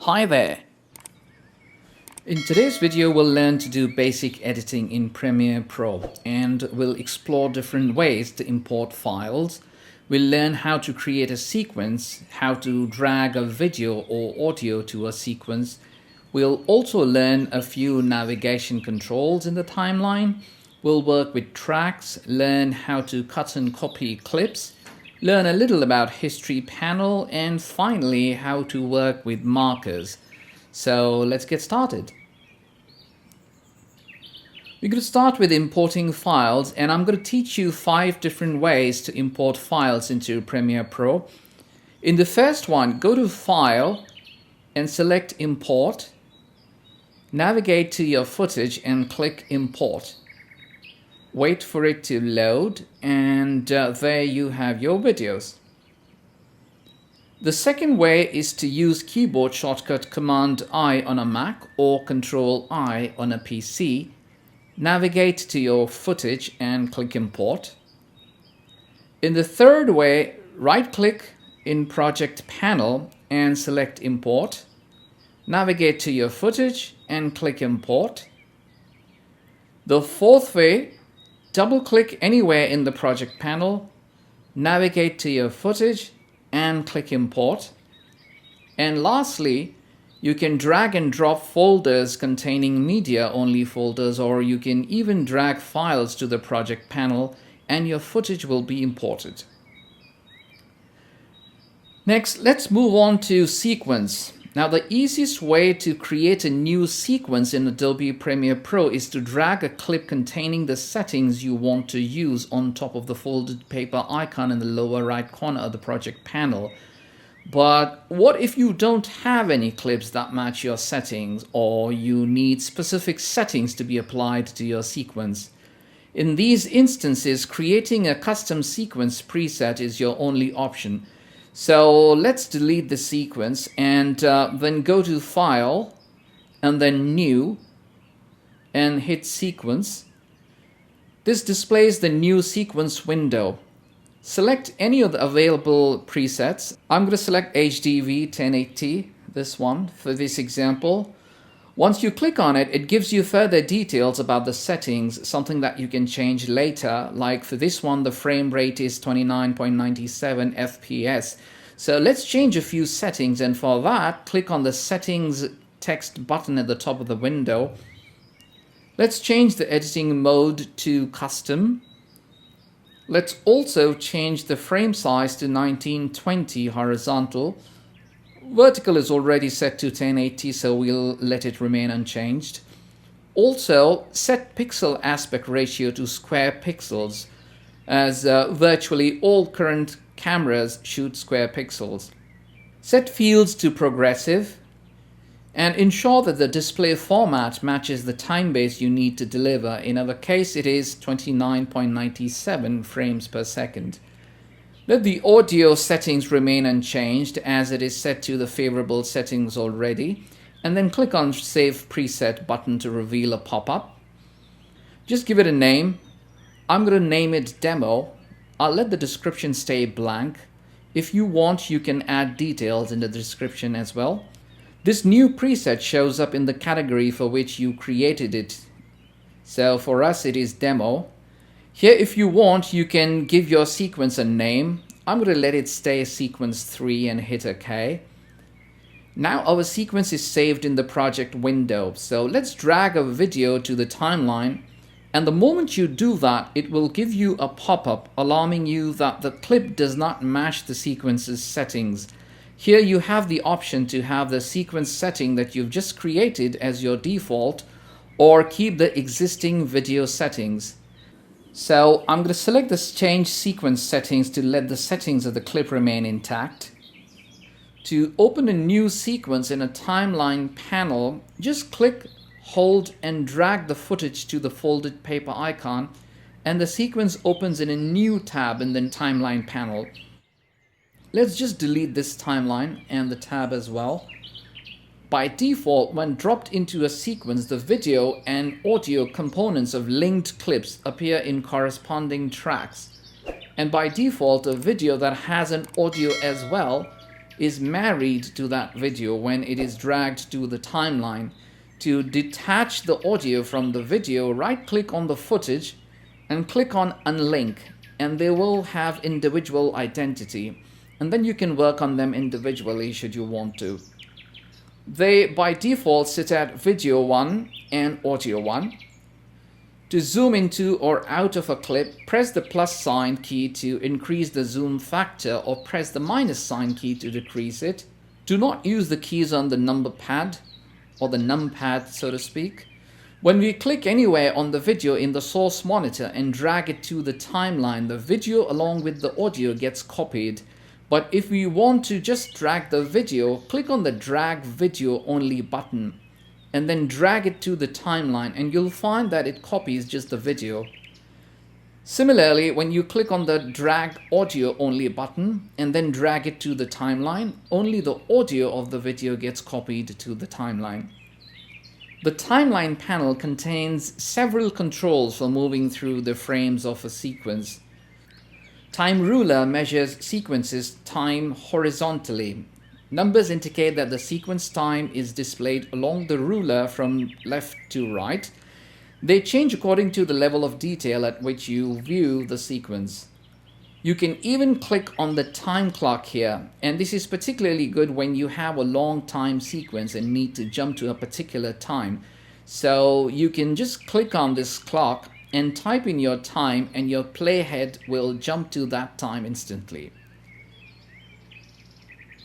Hi there! In today's video, we'll learn to do basic editing in Premiere Pro, and we'll explore different ways to import files. We'll learn how to create a sequence, how to drag a video or audio to a sequence. We'll also learn a few navigation controls in the timeline. We'll work with tracks, learn how to cut and copy clips, learn a little about history panel, and finally how to work with markers. So let's get started. We're going to start with importing files, and I'm going to teach you 5 different ways to import files into Premiere Pro. In the first one, go to File and select Import. Navigate to your footage and click Import. Wait for it to load, and there you have your videos. The second way is to use keyboard shortcut Command-I on a Mac or Control-I on a PC. Navigate to your footage and click Import. In the third way, right-click in Project Panel and select Import. Navigate to your footage and click Import. The fourth way, double-click anywhere in the project panel, navigate to your footage, and click Import. And lastly, you can drag and drop folders containing media-only folders, or you can even drag files to the project panel and your footage will be imported. Next, let's move on to sequence. Now, the easiest way to create a new sequence in Adobe Premiere Pro is to drag a clip containing the settings you want to use on top of the folded paper icon in the lower right corner of the project panel. But what if you don't have any clips that match your settings, or you need specific settings to be applied to your sequence? In these instances, creating a custom sequence preset is your only option. So let's delete the sequence and then go to File and then New and hit Sequence. This displays the new sequence window. Select any of the available presets. I'm going to select HDV 1080, this one, for this example. Once you click on it, it gives you further details about the settings, something that you can change later. Like for this one, the frame rate is 29.97 FPS. So let's change a few settings, and for that, click on the Settings text button at the top of the window. Let's change the editing mode to Custom. Let's also change the frame size to 1920 horizontal. Vertical is already set to 1080, so we'll let it remain unchanged. Also, set pixel aspect ratio to square pixels, as virtually all current cameras shoot square pixels. Set fields to progressive, and ensure that the display format matches the time base you need to deliver. In our case, it is 29.97 frames per second. Let the audio settings remain unchanged, as it is set to the favorable settings already, and then click on Save Preset button to reveal a pop-up. Just give it a name. I'm going to name it Demo. I'll let the description stay blank. If you want, you can add details in the description as well. This new preset shows up in the category for which you created it. So for us, it is Demo. Here, if you want, you can give your sequence a name. I'm going to let it stay sequence 3 and hit OK. Now our sequence is saved in the project window. So let's drag a video to the timeline. And the moment you do that, it will give you a pop-up alarming you that the clip does not match the sequence's settings. Here you have the option to have the sequence setting that you've just created as your default, or keep the existing video settings. So I'm going to select this Change Sequence Settings to let the settings of the clip remain intact. To open a new sequence in a timeline panel, just click, hold, and drag the footage to the folded paper icon, and the sequence opens in a new tab in the timeline panel. Let's just delete this timeline and the tab as well. By default, when dropped into a sequence, the video and audio components of linked clips appear in corresponding tracks. And by default, a video that has an audio as well is married to that video when it is dragged to the timeline. To detach the audio from the video, right click on the footage and click on unlink, and they will have individual identity, and then you can work on them individually should you want to. They by default sit at video 1 and audio 1. To zoom into or out of a clip, press the plus sign key to increase the zoom factor or press the minus sign key to decrease it. Do not use the keys on the number pad or the numpad, so to speak. When we click anywhere on the video in the source monitor and drag it to the timeline, the video along with the audio gets copied. But if we want to just drag the video, click on the drag video only button and then drag it to the timeline, and you'll find that it copies just the video. Similarly, when you click on the drag audio only button and then drag it to the timeline, only the audio of the video gets copied to the timeline. The timeline panel contains several controls for moving through the frames of a sequence. Time ruler measures sequences time horizontally. Numbers indicate that the sequence time is displayed along the ruler from left to right. They change according to the level of detail at which you view the sequence. You can even click on the time clock here, and this is particularly good when you have a long time sequence and need to jump to a particular time. So you can just click on this clock and type in your time, and your playhead will jump to that time instantly.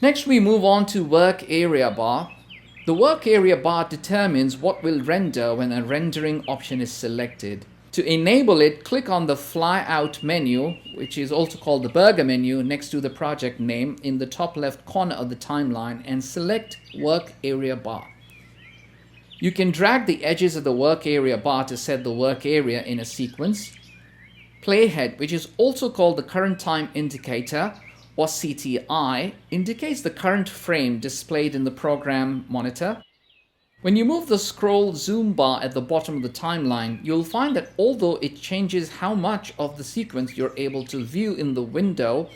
Next, we move on to work area bar. The work area bar determines what will render when a rendering option is selected. To enable it, click on the fly out menu, which is also called the burger menu, next to the project name in the top left corner of the timeline, and select work area bar. You can drag the edges of the work area bar to set the work area in a sequence. Playhead, which is also called the current time indicator, or CTI, indicates the current frame displayed in the program monitor. When you move the scroll zoom bar at the bottom of the timeline, you'll find that although it changes how much of the sequence you're able to view in the window,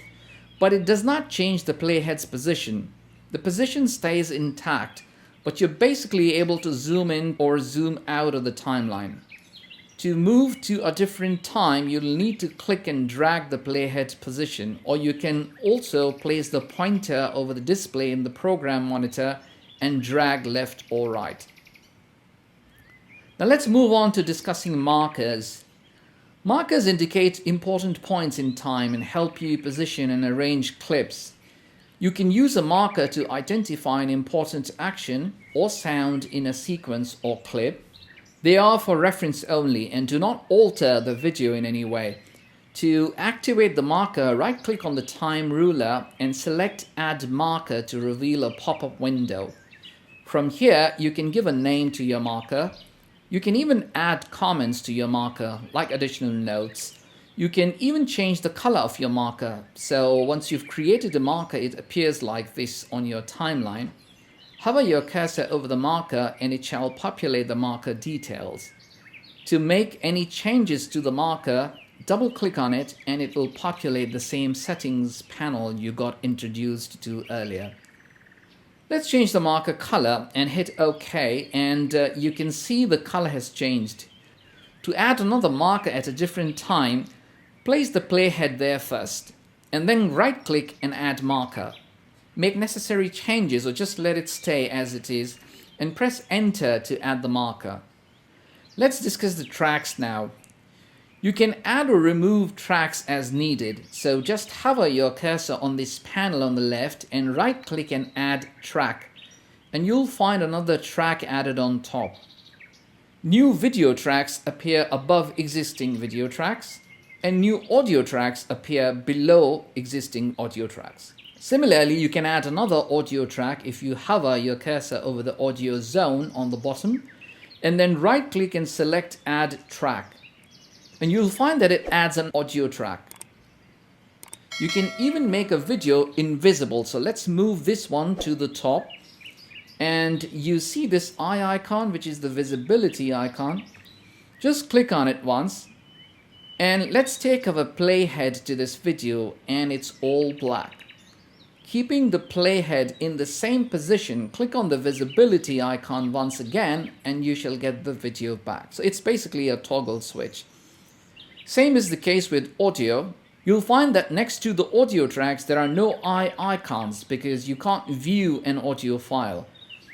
but it does not change the playhead's position. The position stays intact, but you're basically able to zoom in or zoom out of the timeline. To move to a different time, you'll need to click and drag the playhead's position, or you can also place the pointer over the display in the program monitor and drag left or right. Now let's move on to discussing markers. Markers indicate important points in time and help you position and arrange clips. You can use a marker to identify an important action or sound in a sequence or clip. They are for reference only and do not alter the video in any way. To activate the marker, right-click on the time ruler and select Add Marker to reveal a pop-up window. From here, you can give a name to your marker. You can even add comments to your marker, like additional notes. You can even change the color of your marker. So once you've created a marker, it appears like this on your timeline. Hover your cursor over the marker and it shall populate the marker details. To make any changes to the marker, double-click on it and it will populate the same settings panel you got introduced to earlier. Let's change the marker color and hit OK, and you can see the color has changed. To add another marker at a different time, place the playhead there first, and then right-click and add marker. Make necessary changes or just let it stay as it is and press enter to add the marker. Let's discuss the tracks now. You can add or remove tracks as needed, so just hover your cursor on this panel on the left and right click and add track, and you'll find another track added on top. New video tracks appear above existing video tracks, and new audio tracks appear below existing audio tracks. Similarly, you can add another audio track if you hover your cursor over the audio zone on the bottom and then right click and select Add Track, and you'll find that it adds an audio track. You can even make a video invisible, so let's move this one to the top, and you see this eye icon, which is the visibility icon. Just click on it once and let's take our playhead to this video and it's all black. Keeping the playhead in the same position, click on the visibility icon once again and you shall get the video back. So it's basically a toggle switch. Same is the case with audio. You'll find that next to the audio tracks there are no eye icons because you can't view an audio file.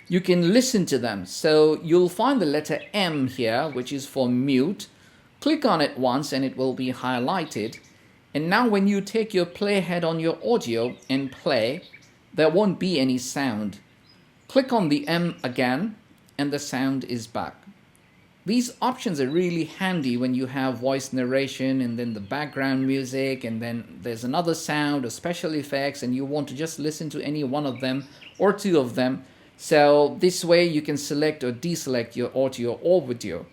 You can listen to them. So you'll find the letter M here, which is for mute. Click on it once and it will be highlighted. And now when you take your playhead on your audio and play, there won't be any sound. Click on the M again and the sound is back. These options are really handy when you have voice narration and then the background music and then there's another sound or special effects and you want to just listen to any one of them or two of them. So this way you can select or deselect your audio or video.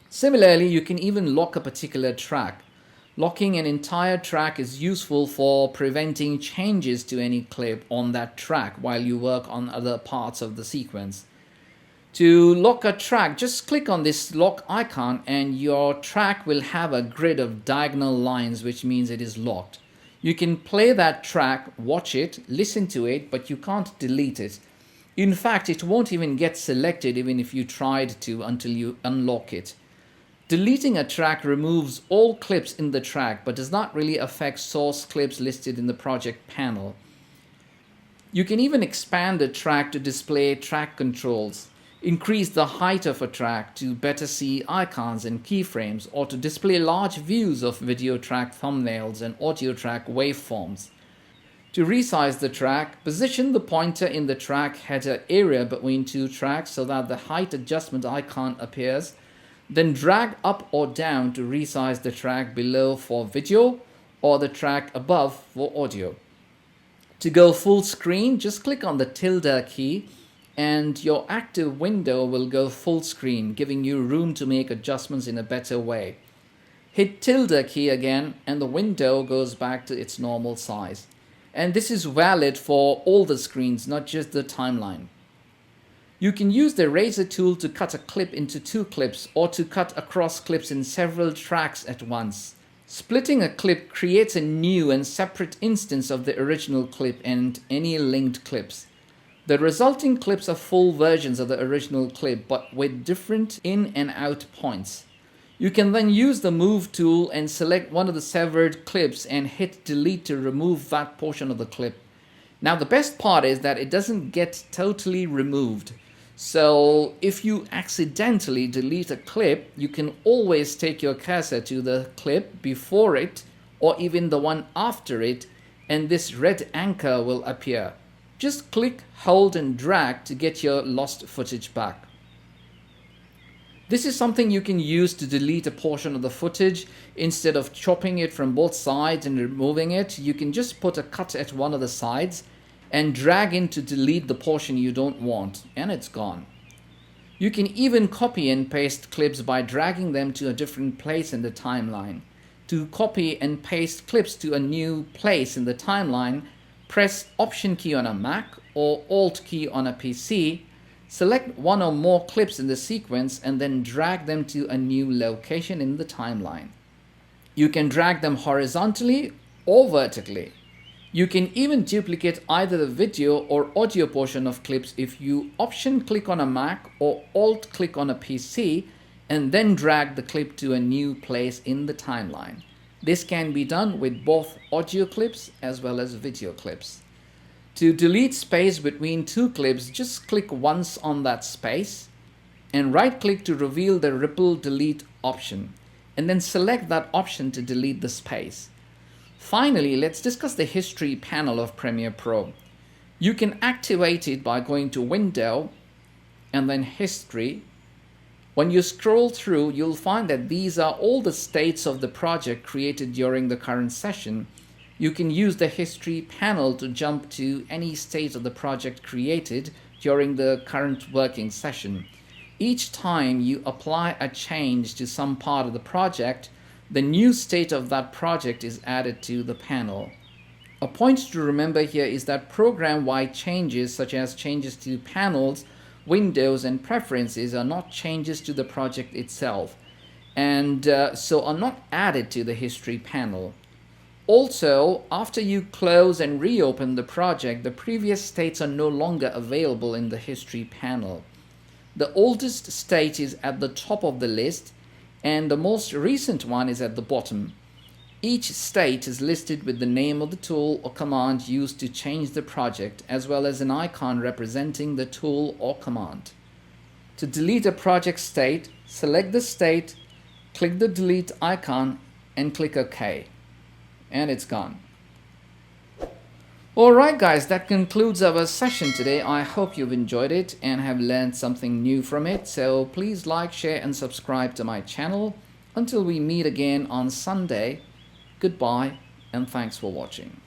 Similarly, you can even lock a particular track. Locking an entire track is useful for preventing changes to any clip on that track while you work on other parts of the sequence. To lock a track, just click on this lock icon and your track will have a grid of diagonal lines, which means it is locked. You can play that track, watch it, listen to it, but you can't delete it. In fact, it won't even get selected even if you tried to until you unlock it. Deleting a track removes all clips in the track but does not really affect source clips listed in the project panel. You can even expand a track to display track controls, increase the height of a track to better see icons and keyframes, or to display large views of video track thumbnails and audio track waveforms. To resize the track, position the pointer in the track header area between two tracks so that the height adjustment icon appears. Then drag up or down to resize the track below for video or the track above for audio. To go full screen, just click on the tilde key and your active window will go full screen, giving you room to make adjustments in a better way. Hit tilde key again and the window goes back to its normal size. And this is valid for all the screens, not just the timeline. You can use the eraser tool to cut a clip into two clips or to cut across clips in several tracks at once. Splitting a clip creates a new and separate instance of the original clip and any linked clips. The resulting clips are full versions of the original clip but with different in and out points. You can then use the move tool and select one of the severed clips and hit delete to remove that portion of the clip. Now the best part is that it doesn't get totally removed. So if you accidentally delete a clip, you can always take your cursor to the clip before it or even the one after it and this red anchor will appear. Just click, hold and drag to get your lost footage back. This is something you can use to delete a portion of the footage. Instead of chopping it from both sides and removing it, you can just put a cut at one of the sides and drag in to delete the portion you don't want, and it's gone. You can even copy and paste clips by dragging them to a different place in the timeline. To copy and paste clips to a new place in the timeline, press Option key on a Mac or Alt key on a PC, select one or more clips in the sequence and then drag them to a new location in the timeline. You can drag them horizontally or vertically. You can even duplicate either the video or audio portion of clips if you Option click on a Mac or Alt click on a PC and then drag the clip to a new place in the timeline. This can be done with both audio clips as well as video clips. To delete space between two clips, just click once on that space and right click to reveal the ripple delete option and then select that option to delete the space. Finally, let's discuss the history panel of Premiere Pro. You can activate it by going to Window and then History. When you scroll through, you'll find that these are all the states of the project created during the current session. You can use the History panel to jump to any state of the project created during the current working session. Each time you apply a change to some part of the project, the new state of that project is added to the panel. A point to remember here is that program-wide changes such as changes to panels, windows and preferences are not changes to the project itself and so are not added to the history panel. Also, after you close and reopen the project, the previous states are no longer available in the history panel. The oldest state is at the top of the list, and the most recent one is at the bottom. Each state is listed with the name of the tool or command used to change the project, as well as an icon representing the tool or command. To delete a project state, select the state, click the delete icon, and click OK. And it's gone. Alright guys, that concludes our session today. I hope you've enjoyed it and have learned something new from it. So please like, share, and subscribe to my channel. Until we meet again on Sunday, goodbye and thanks for watching.